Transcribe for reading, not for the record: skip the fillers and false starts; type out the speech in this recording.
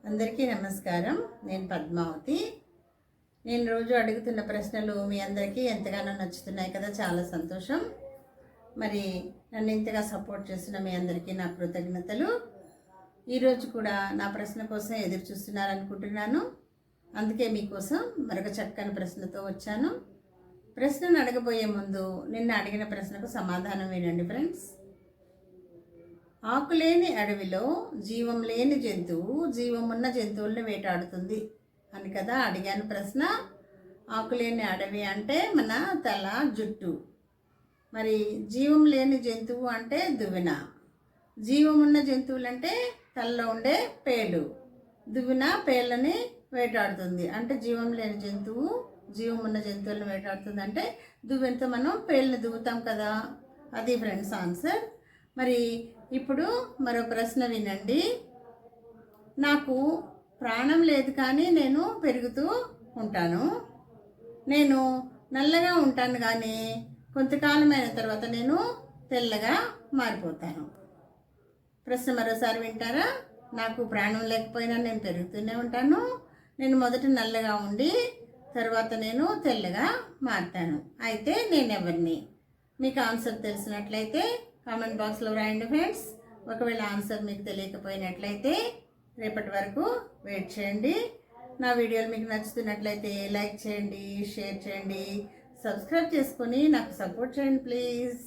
అందరికీ నమస్కారం. నేను పద్మావతి. నేను రోజు అడుగుతున్న ప్రశ్నలు మీ అందరికీ ఎంతగానో నచ్చుతున్నాయి కదా, చాలా సంతోషం. మరి నన్ను ఇంతగా సపోర్ట్ చేస్తున్న మీ అందరికీ నా కృతజ్ఞతలు. ఈరోజు కూడా నా ప్రశ్న కోసం ఎదురు చూస్తున్నారనుకుంటున్నాను. అందుకే మీకోసం మరొక చక్కని ప్రశ్నతో వచ్చాను. ప్రశ్నను అడగబోయే ముందు నిన్న అడిగిన ప్రశ్నకు సమాధానం వినండి ఫ్రెండ్స్. ఆకులేని అడవిలో జీవం లేని జంతువు జీవమున్న జంతువుల్ని వేటాడుతుంది అని కదా అడిగాను ప్రశ్న. ఆకులేని అడవి అంటే మన తల, జుట్టు. మరి జీవం లేని జంతువు అంటే దువ్వెన. జీవమున్న జంతువులు అంటే తలలో ఉండే పేలు. దువ్వెన పేళ్ళని వేటాడుతుంది. అంటే జీవం లేని జంతువు జీవం ఉన్న జంతువులను వేటాడుతుంది అంటే దువ్వెనతో మనం పేళ్ళని దువ్వుతాం కదా, అది ఫ్రెండ్స్ ఆన్సర్. మరి ఇప్పుడు మరో ప్రశ్న వినండి. నాకు ప్రాణం లేదు కానీ నేను పెరుగుతూ ఉంటాను. నేను నల్లగా ఉంటాను కానీ కొంతకాలం అయిన తర్వాత నేను తెల్లగా మారిపోతాను. ప్రశ్న మరోసారి వింటారా? నాకు ప్రాణం లేకపోయినా నేను పెరుగుతూనే ఉంటాను. నేను మొదట నల్లగా ఉండి తర్వాత నేను తెల్లగా మారుతాను. అయితే నేను ఎవరిని? మీకు ఆన్సర్ తెలిసినట్లయితే కామెంట్ బాక్స్లో రాయండి ఫ్రెండ్స్. ఒకవేళ ఆన్సర్ మీకు తెలియకపోయినట్లయితే రేపటి వరకు వెయిట్ చేయండి. నా వీడియోలు మీకు నచ్చుతున్నట్లయితే లైక్ చేయండి, షేర్ చేయండి, సబ్స్క్రైబ్ చేసుకొని నాకు సపోర్ట్ చేయండి ప్లీజ్.